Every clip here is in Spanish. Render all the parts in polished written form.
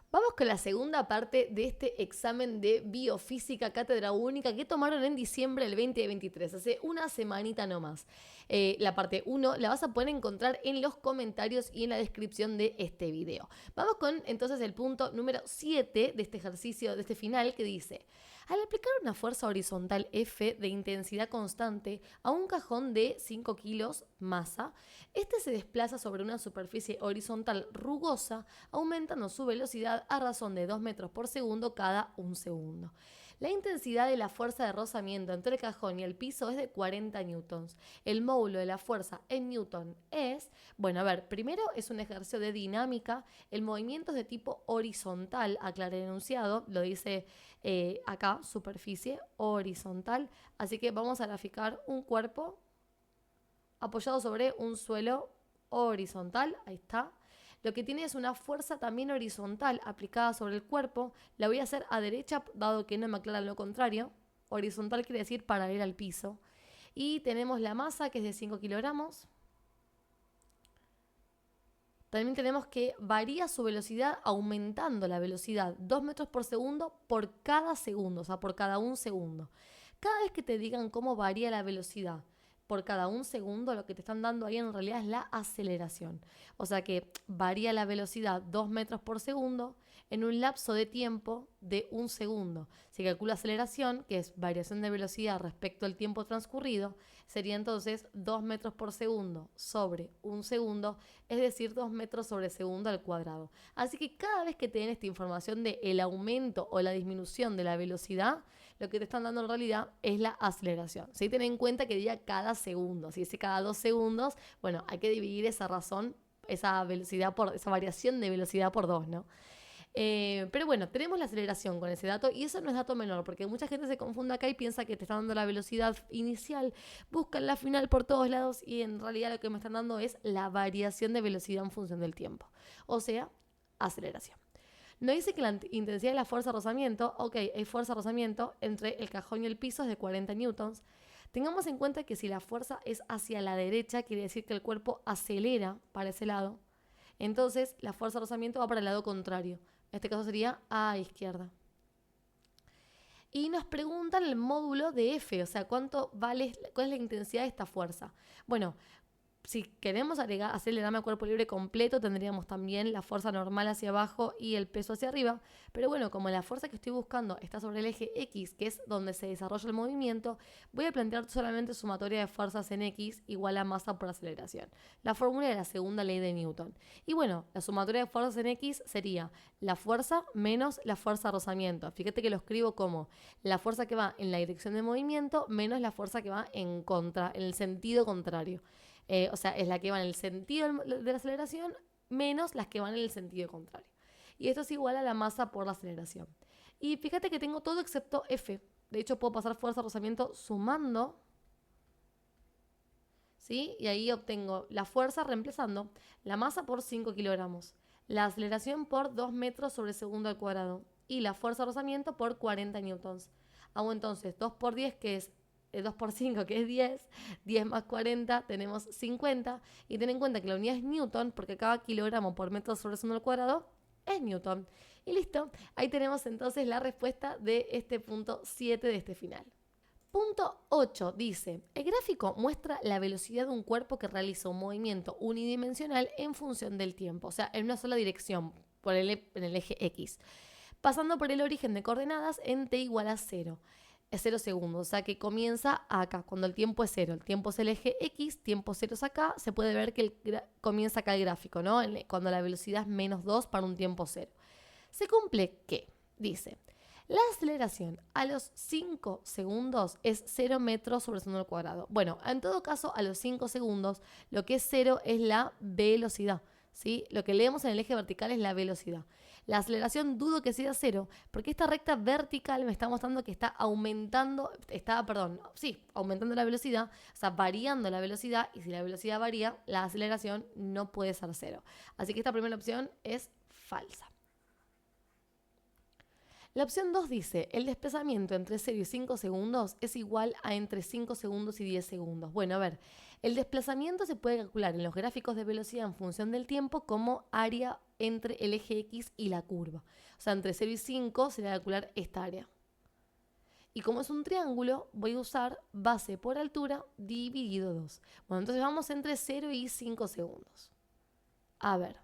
Vamos con la segunda parte de este examen de biofísica cátedra única que tomaron en diciembre del 2023, hace una semanita nomás. La parte 1 la vas a poder encontrar en los comentarios y en la descripción de este video. Vamos con entonces el punto número 7 de este ejercicio, de este final, que dice: al aplicar una fuerza horizontal F de intensidad constante a un cajón de 5 kilos masa, este se desplaza sobre una superficie horizontal rugosa, aumentando su velocidad a razón de 2 metros por segundo cada un segundo. La intensidad de la fuerza de rozamiento entre el cajón y el piso es de 40 newtons. El módulo de la fuerza en newton es... Bueno, a ver, primero es un ejercicio de dinámica. El movimiento es de tipo horizontal, aclaré el enunciado, lo dice acá, superficie horizontal. Así que vamos a graficar un cuerpo apoyado sobre un suelo horizontal, ahí está. Lo que tiene es una fuerza también horizontal aplicada sobre el cuerpo. La voy a hacer a derecha, dado que no me aclara lo contrario. Horizontal quiere decir paralela al piso. Y tenemos la masa, que es de 5 kilogramos. También tenemos que varía su velocidad aumentando la velocidad 2 metros por segundo por cada segundo, o sea, por cada un segundo. Cada vez que te digan cómo varía la velocidad por cada un segundo, lo que te están dando ahí en realidad es la aceleración. O sea que varía la velocidad 2 metros por segundo en un lapso de tiempo de un segundo. Si calcula aceleración, que es variación de velocidad respecto al tiempo transcurrido, sería entonces 2 metros por segundo sobre un segundo, es decir, 2 metros sobre segundo al cuadrado. Así que cada vez que te den esta información de el aumento o la disminución de la velocidad, lo que te están dando en realidad es la aceleración. ¿Sí? Ten en cuenta que diga cada segundo. Si dice cada 2 segundos, bueno, hay que dividir esa razón, esa velocidad por, esa variación de velocidad por 2, ¿no? Pero bueno, tenemos la aceleración con ese dato y eso no es dato menor porque mucha gente se confunde acá y piensa que te están dando la velocidad inicial, buscan la final por todos lados y en realidad lo que me están dando es la variación de velocidad en función del tiempo, o sea, aceleración. No dice que la intensidad de la fuerza de rozamiento, ok, hay fuerza de rozamiento entre el cajón y el piso es de 40 newtons. Tengamos en cuenta que si la fuerza es hacia la derecha, quiere decir que el cuerpo acelera para ese lado. Entonces, la fuerza de rozamiento va para el lado contrario. En este caso sería a izquierda. Y nos preguntan el módulo de F, o sea, cuál es la intensidad de esta fuerza. Bueno, si queremos hacer el diagrama cuerpo libre completo, tendríamos también la fuerza normal hacia abajo y el peso hacia arriba. Pero bueno, como la fuerza que estoy buscando está sobre el eje X, que es donde se desarrolla el movimiento, voy a plantear solamente sumatoria de fuerzas en X igual a masa por aceleración. La fórmula de la segunda ley de Newton. Y bueno, la sumatoria de fuerzas en X sería la fuerza menos la fuerza de rozamiento. Fíjate que lo escribo como la fuerza que va en la dirección de movimiento menos la fuerza que va en contra, en el sentido contrario. O sea, es la que va en el sentido de la aceleración menos las que van en el sentido contrario. Y esto es igual a la masa por la aceleración. Y fíjate que tengo todo excepto F. De hecho, puedo pasar fuerza de rozamiento sumando, ¿sí? Y ahí obtengo la fuerza reemplazando la masa por 5 kilogramos, la aceleración por 2 metros sobre segundo al cuadrado y la fuerza de rozamiento por 40 newtons. Hago entonces 2 por 10, que es 2 por 5, que es 10, 10 más 40, tenemos 50, y ten en cuenta que la unidad es newton, porque cada kilogramo por metro sobre segundo al cuadrado es newton. Y listo, ahí tenemos entonces la respuesta de este punto 7 de este final. Punto 8 dice, el gráfico muestra la velocidad de un cuerpo que realiza un movimiento unidimensional en función del tiempo, o sea, en una sola dirección, en el eje X, pasando por el origen de coordenadas en t igual a 0. Es 0 segundos, o sea que comienza acá, cuando el tiempo es 0. El tiempo es el eje X, tiempo 0 es acá, se puede ver que comienza acá el gráfico, ¿no? Cuando la velocidad es menos 2 para un tiempo 0. Se cumple que, dice, la aceleración a los 5 segundos es 0 metros sobre segundo al cuadrado. Bueno, en todo caso, a los 5 segundos, lo que es 0 es la velocidad, ¿sí? Lo que leemos en el eje vertical es la velocidad. La aceleración dudo que sea 0, porque esta recta vertical me está mostrando que está aumentando la velocidad, o sea, variando la velocidad, y si la velocidad varía, la aceleración no puede ser 0. Así que esta primera opción es falsa. La opción 2 dice, el desplazamiento entre 0 y 5 segundos es igual a entre 5 segundos y 10 segundos. Bueno, a ver, el desplazamiento se puede calcular en los gráficos de velocidad en función del tiempo como área entre el eje X y la curva. O sea, entre 0 y 5 se le va a calcular esta área. Y como es un triángulo, voy a usar base por altura dividido 2. Bueno, entonces vamos entre 0 y 5 segundos. A ver,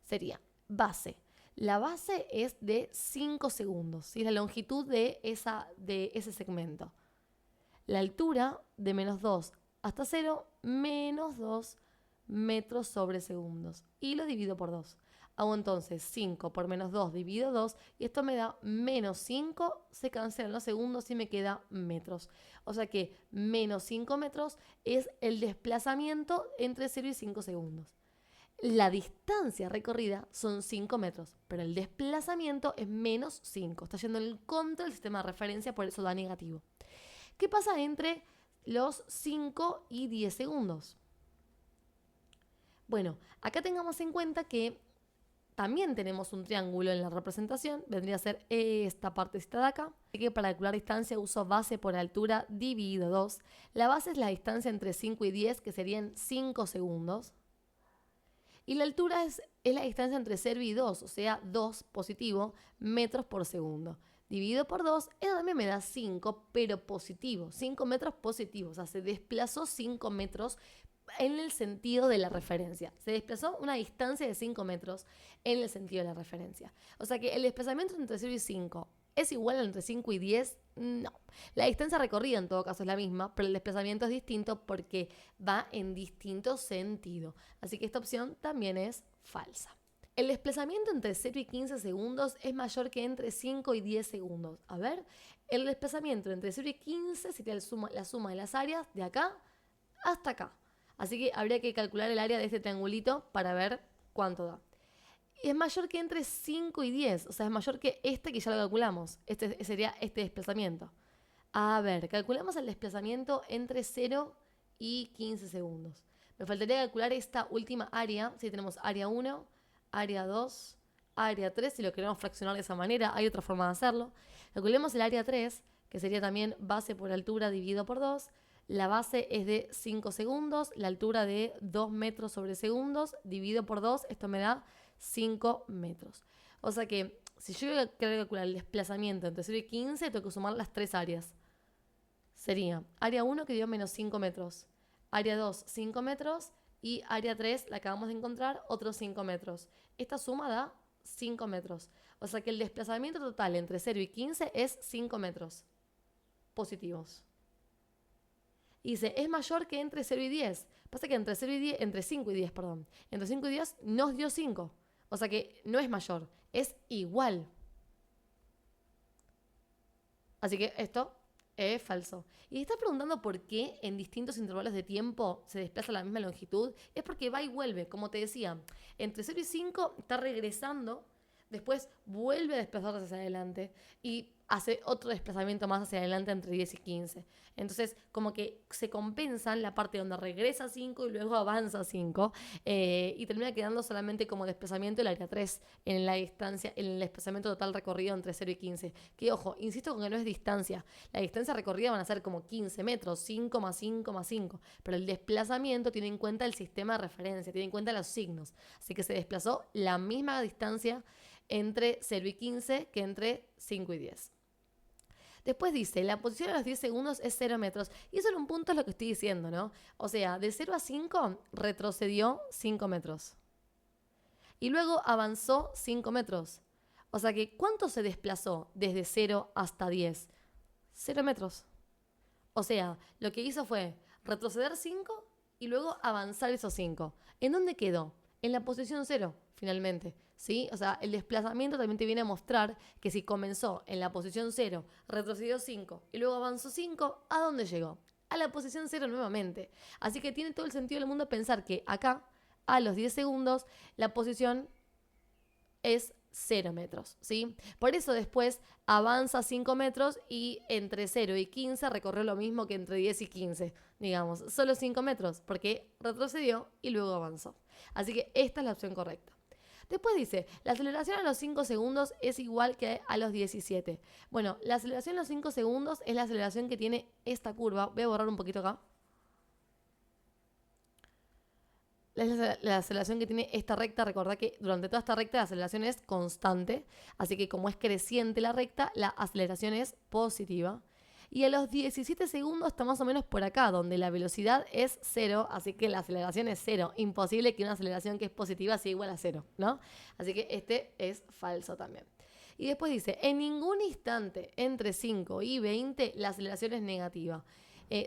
sería base. La base es de 5 segundos, ¿sí? La longitud de ese segmento. La altura de menos 2 hasta 0, menos 2 metros sobre segundos. Y lo divido por 2. Hago entonces 5 por menos 2 dividido 2 y esto me da menos 5, se cancelan los segundos y me queda metros. O sea que menos 5 metros es el desplazamiento entre 0 y 5 segundos. La distancia recorrida son 5 metros, pero el desplazamiento es menos 5. Está yendo en contra del sistema de referencia, por eso da negativo. ¿Qué pasa entre los 5 y 10 segundos? Bueno, acá tengamos en cuenta que también tenemos un triángulo en la representación, vendría a ser esta partecita de acá. Así que para calcular distancia uso base por altura dividido 2. La base es la distancia entre 5 y 10, que serían 5 segundos. Y la altura es la distancia entre 0 y 2, o sea, 2 positivo metros por segundo. Dividido por 2, eso también me da 5, pero positivo. 5 metros positivos, o sea, se desplazó 5 metros en el sentido de la referencia. Se desplazó una distancia de 5 metros en el sentido de la referencia. O sea que el desplazamiento entre 0 y 5 es igual entre 5 y 10. No. La distancia recorrida en todo caso es la misma, pero el desplazamiento es distinto porque va en distinto sentido. Así que esta opción también es falsa. El desplazamiento entre 0 y 15 segundos es mayor que entre 5 y 10 segundos. A ver, el desplazamiento entre 0 y 15 sería la suma de las áreas de acá hasta acá. Así que habría que calcular el área de este triangulito para ver cuánto da. Es mayor que entre 5 y 10, o sea, es mayor que este que ya lo calculamos. Este sería este desplazamiento. A ver, calculamos el desplazamiento entre 0 y 15 segundos. Me faltaría calcular esta última área. Si tenemos área 1, área 2, área 3, si lo queremos fraccionar de esa manera, hay otra forma de hacerlo. Calculemos el área 3, que sería también base por altura dividido por 2. La base es de 5 segundos, la altura de 2 metros sobre segundos, dividido por 2, esto me da 5 metros. O sea que si yo quiero calcular el desplazamiento entre 0 y 15, tengo que sumar las tres áreas. Sería área 1 que dio menos 5 metros, área 2 5 metros y área 3 la acabamos de encontrar, otros 5 metros. Esta suma da 5 metros. O sea que el desplazamiento total entre 0 y 15 es 5 metros positivos. Y dice, es mayor que entre 0 y 10. Pasa que entre 5 y 10, perdón. Entre 5 y 10 nos dio 5. O sea que no es mayor, es igual. Así que esto es falso. Y está preguntando por qué en distintos intervalos de tiempo se desplaza la misma longitud. Es porque va y vuelve, como te decía. Entre 0 y 5 está regresando, después vuelve a desplazarse hacia adelante y hace otro desplazamiento más hacia adelante entre 10 y 15. Entonces, como que se compensan la parte donde regresa 5 y luego avanza 5 y termina quedando solamente como desplazamiento el área 3 en la distancia, en el desplazamiento total recorrido entre 0 y 15. Que ojo, insisto con que no es distancia. La distancia recorrida van a ser como 15 metros, 5 más 5 más 5. Pero el desplazamiento tiene en cuenta el sistema de referencia, tiene en cuenta los signos. Así que se desplazó la misma distancia entre 0 y 15 que entre 5 y 10. Después dice, la posición a los 10 segundos es 0 metros. Y eso en un punto es lo que estoy diciendo, ¿no? O sea, de 0 a 5 retrocedió 5 metros. Y luego avanzó 5 metros. O sea que, ¿cuánto se desplazó desde 0 hasta 10? 0 metros. O sea, lo que hizo fue retroceder 5 y luego avanzar esos 5. ¿En dónde quedó? En la posición 0, finalmente. ¿Sí? O sea, el desplazamiento también te viene a mostrar que si comenzó en la posición 0, retrocedió 5 y luego avanzó 5, ¿a dónde llegó? A la posición 0 nuevamente. Así que tiene todo el sentido del mundo pensar que acá, a los 10 segundos, la posición es 0 metros, ¿sí? Por eso después avanza 5 metros y entre 0 y 15 recorrió lo mismo que entre 10 y 15, digamos, solo 5 metros, porque retrocedió y luego avanzó. Así que esta es la opción correcta. Después dice, la aceleración a los 5 segundos es igual que a los 17. Bueno, la aceleración a los 5 segundos es la aceleración que tiene esta curva. Voy a borrar un poquito acá. la aceleración que tiene esta recta. Recordá que durante toda esta recta la aceleración es constante, así que como es creciente la recta, la aceleración es positiva. Y a los 17 segundos está más o menos por acá, donde la velocidad es 0, así que la aceleración es 0. Imposible que una aceleración que es positiva sea igual a 0, ¿no? Así que este es falso también. Y después dice, en ningún instante entre 5 y 20 la aceleración es negativa.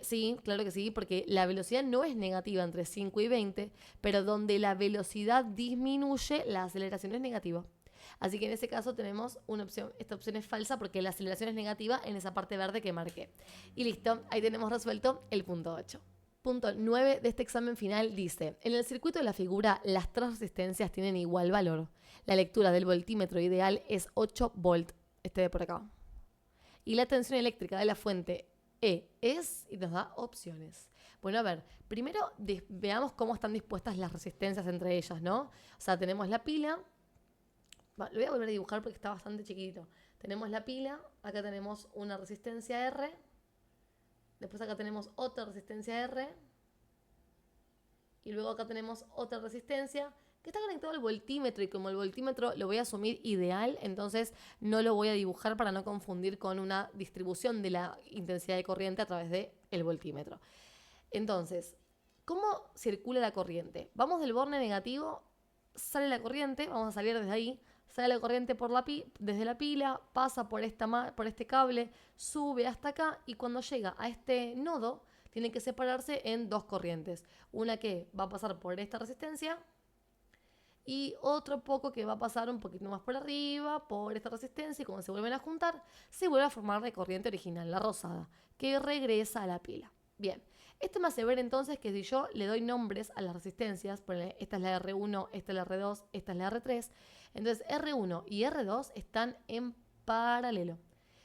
Sí, claro que sí, porque la velocidad no es negativa entre 5 y 20, pero donde la velocidad disminuye, la aceleración es negativa. Así que en ese caso tenemos una opción. Esta opción es falsa porque la aceleración es negativa en esa parte verde que marqué. Y listo, ahí tenemos resuelto el punto 8. Punto 9 de este examen final dice, en el circuito de la figura las tres resistencias tienen igual valor. La lectura del voltímetro ideal es 8 volt, este de por acá. Y la tensión eléctrica de la fuente E es, y nos da opciones. Bueno, a ver, primero veamos cómo están dispuestas las resistencias entre ellas, ¿no? O sea, tenemos la pila. Lo voy a volver a dibujar porque está bastante chiquitito. Tenemos la pila, acá tenemos una resistencia R, después acá tenemos otra resistencia R, y luego acá tenemos otra resistencia que está conectado al voltímetro, y como el voltímetro lo voy a asumir ideal, entonces no lo voy a dibujar para no confundir con una distribución de la intensidad de corriente a través del voltímetro. Entonces, ¿cómo circula la corriente? Vamos del borne negativo, sale la corriente, vamos a salir desde ahí, sale la corriente desde la pila, pasa por este cable, sube hasta acá, y cuando llega a este nodo, tiene que separarse en dos corrientes. Una que va a pasar por esta resistencia y otro poco que va a pasar un poquito más por arriba, por esta resistencia, y cuando se vuelven a juntar, se vuelve a formar la corriente original, la rosada, que regresa a la pila. Bien, esto me hace ver entonces que si yo le doy nombres a las resistencias, ponle, esta es la R1, esta es la R2, esta es la R3, entonces R1 y R2 están en paralelo,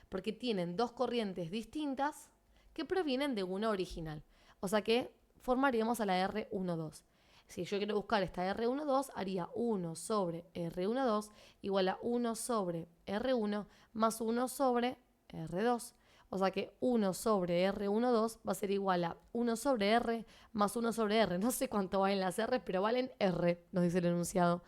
porque tienen dos corrientes distintas que provienen de una original. O sea que formaríamos a la R12. Si yo quiero buscar esta R12, haría 1 sobre R12 igual a 1 sobre R1 más 1 sobre R2. O sea que 1 sobre R12 va a ser igual a 1 sobre R más 1 sobre R. No sé cuánto valen las R, pero valen R, nos dice el enunciado.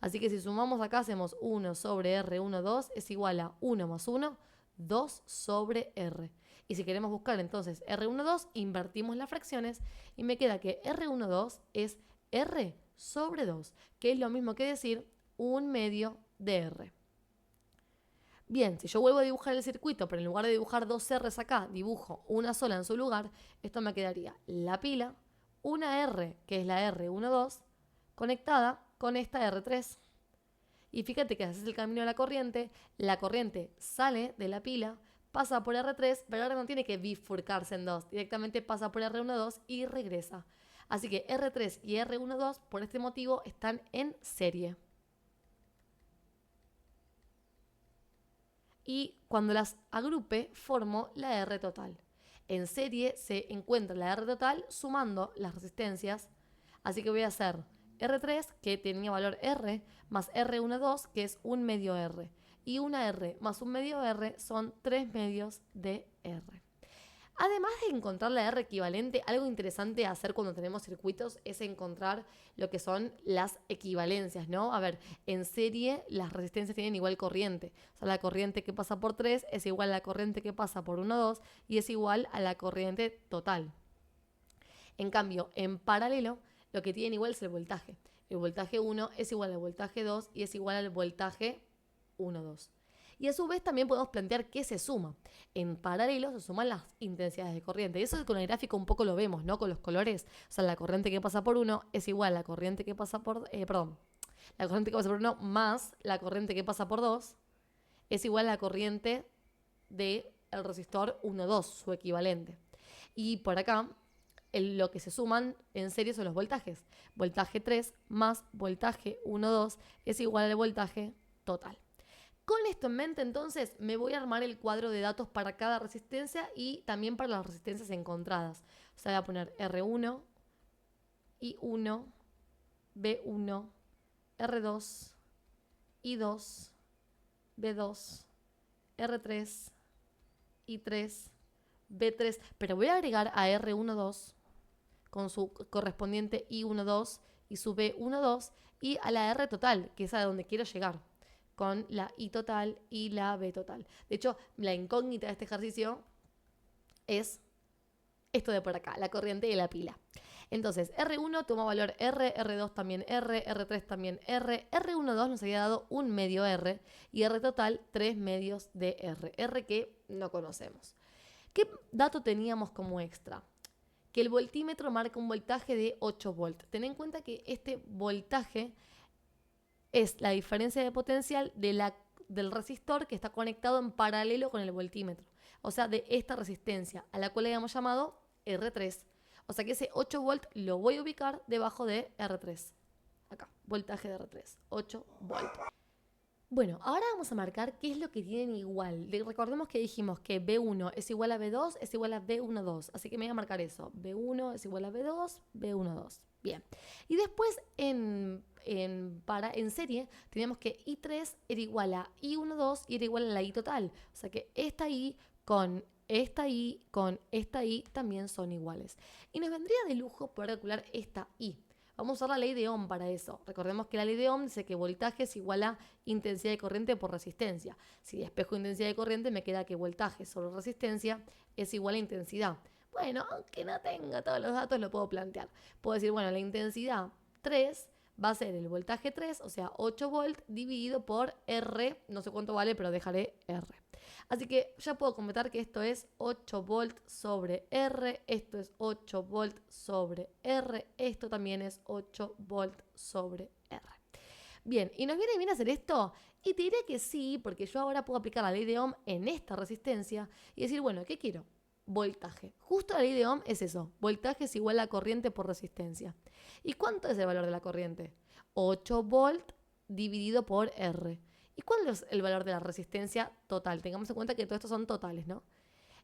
Así que si sumamos acá, hacemos 1 sobre R12 es igual a 1 más 1, 2 sobre R. Y si queremos buscar entonces R12, invertimos las fracciones y me queda que R12 es R sobre 2, que es lo mismo que decir 1 medio de R. Bien, si yo vuelvo a dibujar el circuito, pero en lugar de dibujar dos R's acá, dibujo una sola en su lugar, esto me quedaría la pila, una R, que es la R12, conectada con esta R3. Y fíjate que haces el camino de la corriente sale de la pila, pasa por R3, pero ahora no tiene que bifurcarse en dos, directamente pasa por R12 y regresa. Así que R3 y R12 por este motivo están en serie. Y cuando las agrupe, formo la R total. En serie se encuentra la R total sumando las resistencias. Así que voy a hacer R3, que tenía valor R, más R12, que es 1 medio R. Y una R más 1 medio R son 3 medios de R. Además de encontrar la R equivalente, algo interesante a hacer cuando tenemos circuitos es encontrar lo que son las equivalencias, ¿no? A ver, en serie las resistencias tienen igual corriente. O sea, la corriente que pasa por 3 es igual a la corriente que pasa por 1, 2 y es igual a la corriente total. En cambio, en paralelo, lo que tienen igual es el voltaje. El voltaje 1 es igual al voltaje 2 y es igual al voltaje 1, 2. Y a su vez también podemos plantear qué se suma. En paralelo se suman las intensidades de corriente. Y eso con el gráfico un poco lo vemos, ¿no? Con los colores. O sea, la corriente que pasa por 1 es igual a la corriente que pasa por... La corriente que pasa por 1 más la corriente que pasa por 2 es igual a la corriente del resistor 1, 2, su equivalente. Y por acá, lo que se suman en serie son los voltajes. Voltaje 3 más voltaje 1, 2 es igual al voltaje total. Con esto en mente, entonces, me voy a armar el cuadro de datos para cada resistencia y también para las resistencias encontradas. O sea, voy a poner R1, I1, B1, R2, I2, B2, R3, I3, B3. Pero voy a agregar a R12 con su correspondiente I12 y su B12 y a la R total, que es a donde quiero llegar, con la I total y la B total. De hecho, la incógnita de este ejercicio es esto de por acá, la corriente de la pila. Entonces, R1 toma valor R, R2 también R, R3 también R, R12 nos había dado un medio R y R total 3 medios de R, R que no conocemos. ¿Qué dato teníamos como extra? Que el voltímetro marca un voltaje de 8 volts. Ten en cuenta que este voltaje es la diferencia de potencial del resistor que está conectado en paralelo con el voltímetro. O sea, de esta resistencia, a la cual le habíamos llamado R3. O sea que ese 8 volts lo voy a ubicar debajo de R3. Acá, voltaje de R3, 8 volts. Bueno, ahora vamos a marcar qué es lo que tienen igual. Recordemos que dijimos que B1 es igual a B2 es igual a B12. Así que me voy a marcar eso. B1 es igual a B2, B12. Bien. Y después en serie teníamos que I3 era igual a I12 y era igual a la I total. O sea que esta I con esta I con esta I también son iguales. Y nos vendría de lujo poder calcular esta I. Vamos a usar la ley de Ohm para eso. Recordemos que la ley de Ohm dice que voltaje es igual a intensidad de corriente por resistencia. Si despejo intensidad de corriente, me queda que voltaje sobre resistencia es igual a intensidad. Bueno, aunque no tenga todos los datos, lo puedo plantear. Puedo decir, bueno, la intensidad 3 va a ser el voltaje 3, o sea, 8 volts dividido por R. No sé cuánto vale, pero dejaré R. Así que ya puedo completar que esto es 8 volts sobre R, esto es 8 volts sobre R, esto también es 8 volts sobre R. Bien, ¿y nos viene bien hacer esto? Y te diré que sí, porque yo ahora puedo aplicar la ley de Ohm en esta resistencia y decir, bueno, ¿qué quiero? Voltaje. Justo la ley de Ohm es eso, voltaje es igual a corriente por resistencia. ¿Y cuánto es el valor de la corriente? 8 volts dividido por R. ¿Y cuál es el valor de la resistencia total? Tengamos en cuenta que todo esto son totales, ¿no?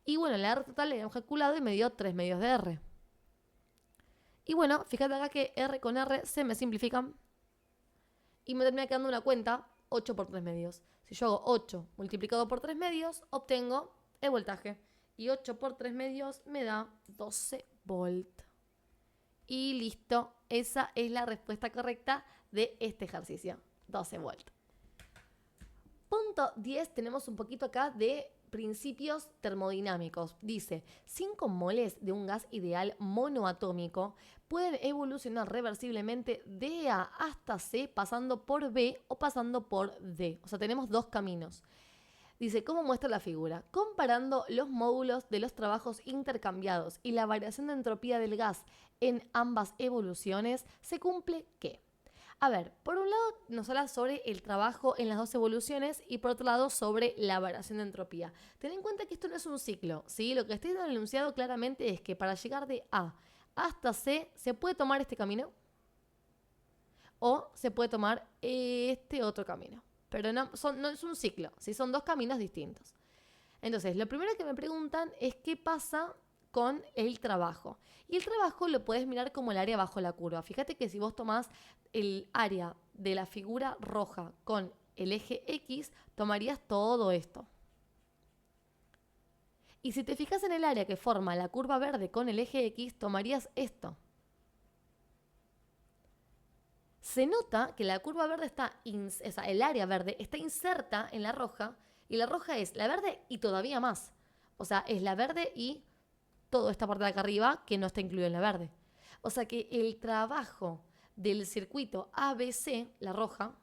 Y bueno, la R total le hemos calculado y me dio 3 medios de R. Y bueno, fíjate acá que R con R se me simplifican y me termina quedando una cuenta 8 por 3 medios. Si yo hago 8 multiplicado por 3 medios, obtengo el voltaje. Y 8 por 3 medios me da 12 volts. Y listo, esa es la respuesta correcta de este ejercicio, 12 volts. Punto 10, tenemos un poquito acá de principios termodinámicos. Dice, 5 moles de un gas ideal monoatómico pueden evolucionar reversiblemente de A hasta C pasando por B o pasando por D. O sea, tenemos dos caminos. Dice, ¿cómo muestra la figura? Comparando los módulos de los trabajos intercambiados y la variación de entropía del gas en ambas evoluciones, se cumple que... A ver, por un lado nos habla sobre el trabajo en las dos evoluciones y por otro lado sobre la variación de entropía. Ten en cuenta que esto no es un ciclo, ¿sí? Lo que está enunciado claramente es que para llegar de A hasta C se puede tomar este camino o se puede tomar este otro camino. Pero no es un ciclo, ¿sí? Son dos caminos distintos. Entonces, lo primero que me preguntan es qué pasa con el trabajo. Y el trabajo lo puedes mirar como el área bajo la curva. Fíjate que si vos tomás el área de la figura roja con el eje X, tomarías todo esto. Y si te fijas en el área que forma la curva verde con el eje X, tomarías esto. Se nota que la curva verde el área verde está inserta en la roja, y la roja es la verde y todavía más. O sea, es la verde y toda esta parte de acá arriba que no está incluido en la verde. O sea que el trabajo del circuito ABC, la roja,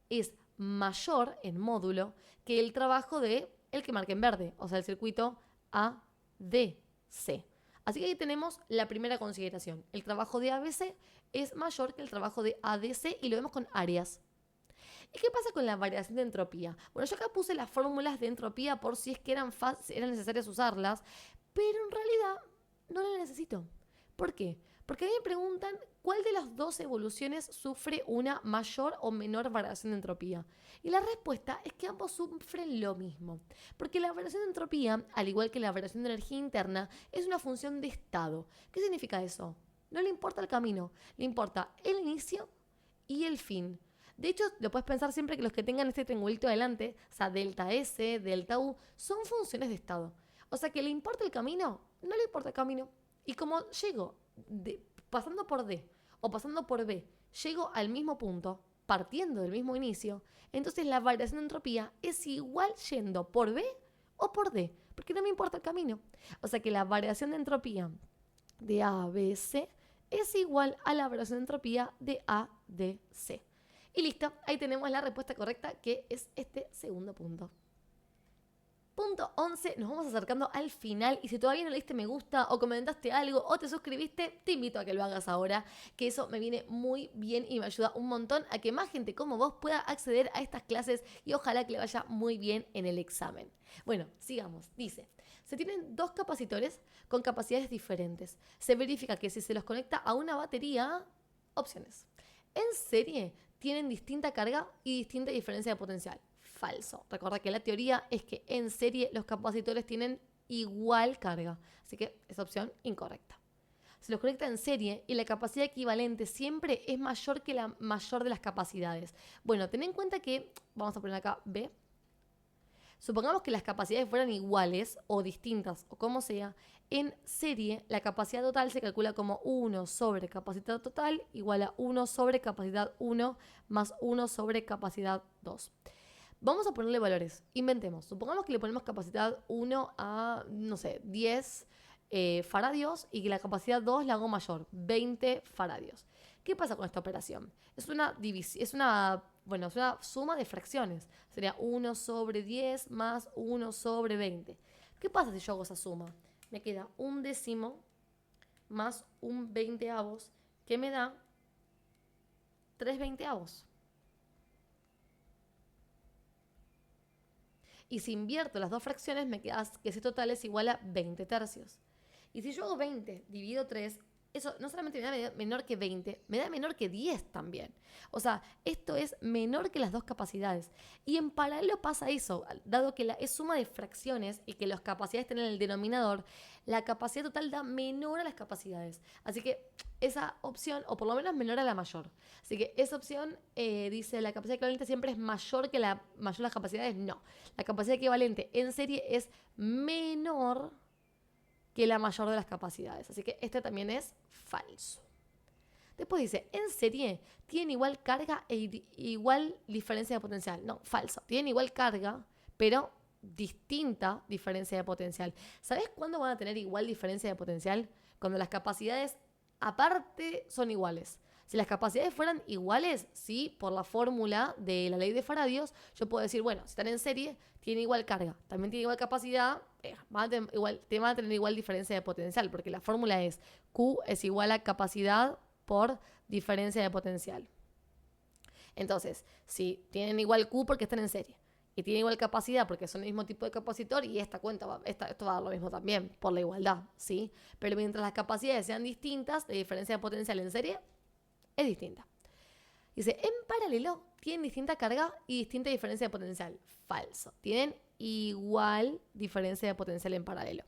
es mayor en módulo que el trabajo de el que marca en verde, o sea, el circuito ADC. Así que ahí tenemos la primera consideración. El trabajo de ABC es mayor que el trabajo de ADC y lo vemos con áreas. ¿Y qué pasa con la variación de entropía? Bueno, yo acá puse las fórmulas de entropía por si es que eran necesarias usarlas, pero en realidad no las necesito. ¿Por qué? Porque a mí me preguntan cuál de las dos evoluciones sufre una mayor o menor variación de entropía. Y la respuesta es que ambos sufren lo mismo. Porque la variación de entropía, al igual que la variación de energía interna, es una función de estado. ¿Qué significa eso? No le importa el camino, le importa el inicio y el fin. De hecho, lo puedes pensar siempre que los que tengan este triangulito adelante, o sea, delta S, delta U, son funciones de estado. O sea, que le importa el camino, no le importa el camino. Y como llego pasando por D o pasando por B llego al mismo punto, partiendo del mismo inicio, entonces la variación de entropía es igual yendo por B o por D, porque no me importa el camino. O sea que la variación de entropía de A, B, C es igual a la variación de entropía de A, D, C. Y listo, ahí tenemos la respuesta correcta, que es este segundo punto. Punto 11, nos vamos acercando al final y si todavía no le diste me gusta o comentaste algo o te suscribiste, te invito a que lo hagas ahora, que eso me viene muy bien y me ayuda un montón a que más gente como vos pueda acceder a estas clases y ojalá que le vaya muy bien en el examen. Bueno, sigamos. Dice, se tienen dos capacitores con capacidades diferentes. Se verifica que si se los conecta a una batería, opciones. En serie tienen distinta carga y distinta diferencia de potencial. Falso. Recuerda que la teoría es que en serie los capacitores tienen igual carga, así que es opción incorrecta. Se los conecta en serie y la capacidad equivalente siempre es mayor que la mayor de las capacidades. Bueno, ten en cuenta que, vamos a poner acá B, supongamos que las capacidades fueran iguales o distintas o como sea, en serie la capacidad total se calcula como 1 sobre capacidad total igual a 1 sobre capacidad 1 más 1 sobre capacidad 2. Vamos a ponerle valores. Inventemos. Supongamos que le ponemos capacidad 1 a, no sé, 10 faradios y que la capacidad 2 la hago mayor, 20 faradios. ¿Qué pasa con esta operación? Es una suma de fracciones. Sería 1 sobre 10 más 1 sobre 20. ¿Qué pasa si yo hago esa suma? Me queda un décimo más un veinteavos, que me da 3 veinteavos. Y si invierto las dos fracciones, me queda que ese total es igual a 20 tercios. Y si yo hago 20 dividido 3, eso no solamente me da menor que 20, me da menor que 10 también. O sea, esto es menor que las dos capacidades. Y en paralelo pasa eso, dado que es suma de fracciones y que las capacidades están en el denominador, la capacidad total da menor a las capacidades. Así que esa opción, o por lo menos menor a la mayor. Así que esa opción dice la capacidad equivalente siempre es mayor que la mayor de las capacidades. No, la capacidad equivalente en serie es menor que la mayor de las capacidades. Así que este también es falso. Después dice, en serie tienen igual carga e igual diferencia de potencial. No, falso. Tienen igual carga, pero distinta diferencia de potencial. ¿Sabes cuándo van a tener igual diferencia de potencial? Cuando las capacidades aparte son iguales. Si las capacidades fueran iguales, sí, por la fórmula de la ley de Faradios, yo puedo decir, bueno, si están en serie, tienen igual carga, también tienen igual capacidad, van a tener igual diferencia de potencial, porque la fórmula es Q es igual a capacidad por diferencia de potencial. Entonces, si tienen igual Q porque están en serie, y tienen igual capacidad porque son el mismo tipo de capacitor, y esto va a dar lo mismo también, por la igualdad, ¿sí? Pero mientras las capacidades sean distintas, la diferencia de potencial en serie es distinta. Dice, en paralelo tienen distinta carga y distinta diferencia de potencial. Falso. Tienen igual diferencia de potencial en paralelo.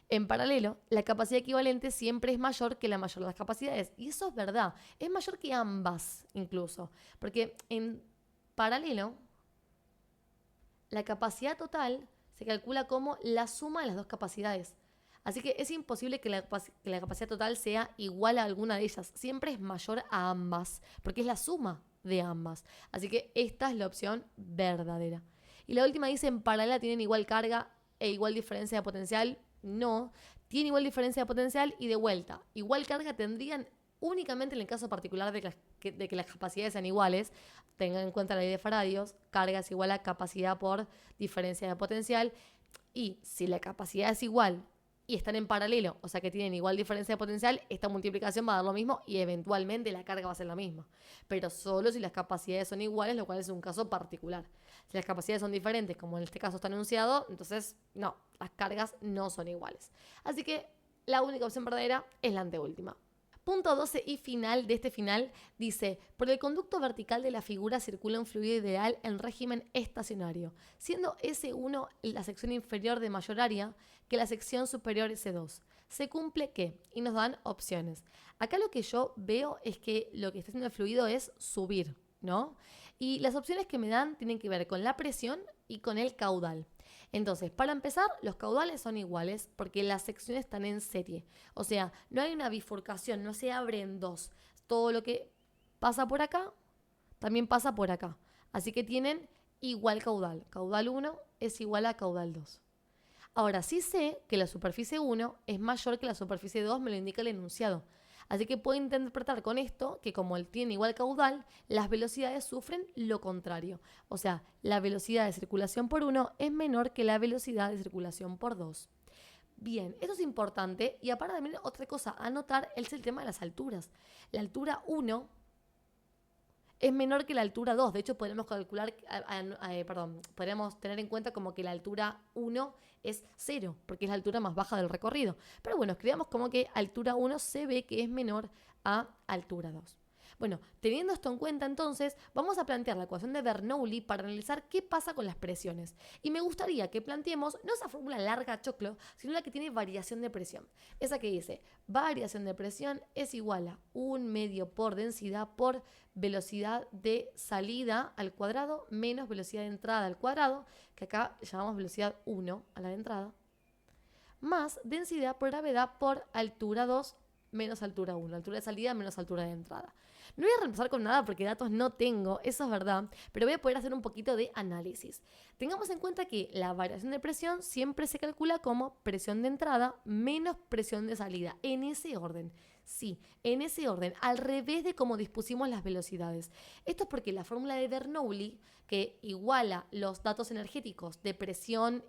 En paralelo, la capacidad equivalente siempre es mayor que la mayor de las capacidades. Y eso es verdad. Es mayor que ambas, incluso. Porque en paralelo, la capacidad total se calcula como la suma de las dos capacidades. Así que es imposible que la capacidad total sea igual a alguna de ellas. Siempre es mayor a ambas, porque es la suma de ambas. Así que esta es la opción verdadera. Y la última dice, en paralela tienen igual carga e igual diferencia de potencial. No, tienen igual diferencia de potencial y de vuelta. Igual carga tendrían únicamente en el caso particular de que las capacidades sean iguales. Tengan en cuenta la ley de Faradios, carga es igual a capacidad por diferencia de potencial. Y si la capacidad es igual y están en paralelo, o sea que tienen igual diferencia de potencial, esta multiplicación va a dar lo mismo y eventualmente la carga va a ser la misma. Pero solo si las capacidades son iguales, lo cual es un caso particular. Si las capacidades son diferentes, como en este caso está anunciado, entonces no, las cargas no son iguales. Así que la única opción verdadera es la anteúltima. Punto 12 y final de este final dice, por el conducto vertical de la figura circula un fluido ideal en régimen estacionario, siendo S1 la sección inferior de mayor área que la sección superior S2. Se cumple que, y nos dan opciones. Acá lo que yo veo es que lo que está haciendo el fluido es subir, ¿no? Y las opciones que me dan tienen que ver con la presión y con el caudal. Entonces, para empezar, los caudales son iguales porque las secciones están en serie. O sea, no hay una bifurcación, no se abre en dos. Todo lo que pasa por acá, también pasa por acá. Así que tienen igual caudal. Caudal 1 es igual a caudal 2. Ahora sí sé que la superficie 1 es mayor que la superficie 2, me lo indica el enunciado. Así que puedo interpretar con esto que como él tiene igual caudal, las velocidades sufren lo contrario. O sea, la velocidad de circulación por 1 es menor que la velocidad de circulación por 2. Bien, esto es importante y aparte también otra cosa a notar es el tema de las alturas. La altura 1 es menor que la altura 2. De hecho, podemos calcular, podríamos tener en cuenta como que la altura 1 es 0, porque es la altura más baja del recorrido. Pero bueno, creamos como que altura 1 se ve que es menor a altura 2. Bueno, teniendo esto en cuenta entonces, vamos a plantear la ecuación de Bernoulli para analizar qué pasa con las presiones. Y me gustaría que planteemos no esa fórmula larga choclo, sino la que tiene variación de presión. Esa que dice, variación de presión es igual a 1 medio por densidad por velocidad de salida al cuadrado menos velocidad de entrada al cuadrado, que acá llamamos velocidad 1 a la de entrada, más densidad por gravedad por altura 2 menos altura 1, altura de salida menos altura de entrada. No voy a reemplazar con nada porque datos no tengo, eso es verdad, pero voy a poder hacer un poquito de análisis. Tengamos en cuenta que la variación de presión siempre se calcula como presión de entrada menos presión de salida, en ese orden. Sí, en ese orden, al revés de cómo dispusimos las velocidades. Esto es porque la fórmula de Bernoulli, que iguala los datos energéticos de presión,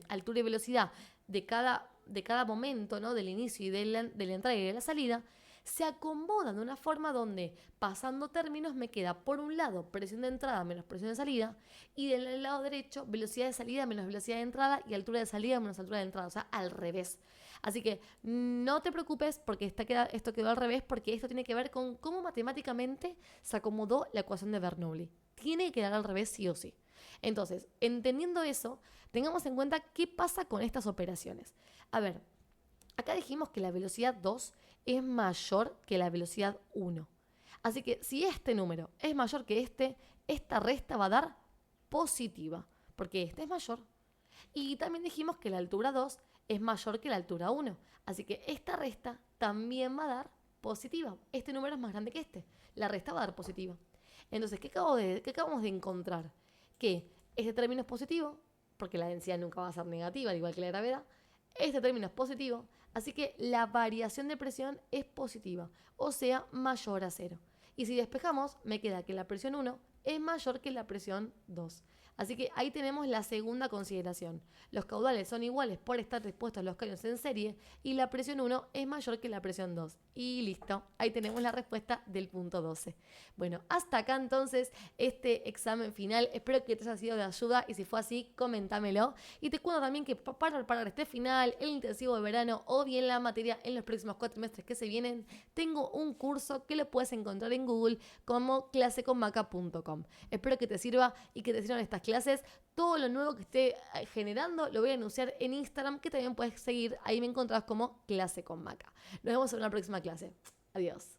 altura y velocidad de cada momento, ¿no? Del inicio y de la entrada y de la salida, se acomodan de una forma donde, pasando términos, me queda por un lado presión de entrada menos presión de salida y del lado derecho velocidad de salida menos velocidad de entrada y altura de salida menos altura de entrada, o sea, al revés. Así que no te preocupes porque esto quedó al revés, porque esto tiene que ver con cómo matemáticamente se acomodó la ecuación de Bernoulli. Tiene que quedar al revés sí o sí. Entonces, entendiendo eso, tengamos en cuenta qué pasa con estas operaciones. A ver, acá dijimos que la velocidad 2 es mayor que la velocidad 1. Así que si este número es mayor que esta resta va a dar positiva, porque este es mayor. Y también dijimos que la altura 2 es mayor que la altura 1. Así que esta resta también va a dar positiva. Este número es más grande que este. La resta va a dar positiva. Entonces, ¿qué acabamos de encontrar? Que este término es positivo, porque la densidad nunca va a ser negativa, al igual que la gravedad. Este término es positivo, así que la variación de presión es positiva, o sea, mayor a 0. Y si despejamos, me queda que la presión 1 es mayor que la presión 2. Así que ahí tenemos la segunda consideración. Los caudales son iguales por estar dispuestos los caños en serie y la presión 1 es mayor que la presión 2. Y listo, ahí tenemos la respuesta del punto 12. Bueno, hasta acá entonces este examen final. Espero que te haya sido de ayuda y si fue así, coméntamelo. Y te cuento también que para este final, el intensivo de verano o bien la materia en los próximos cuatrimestres que se vienen, tengo un curso que lo puedes encontrar en Google como claseconmaca.com. Espero que te sirva y que te sirvan estas clases. Todo lo nuevo que esté generando lo voy a anunciar en Instagram, que también puedes seguir. Ahí me encontrás como Clase con Maca. Nos vemos en una próxima clase. Adiós.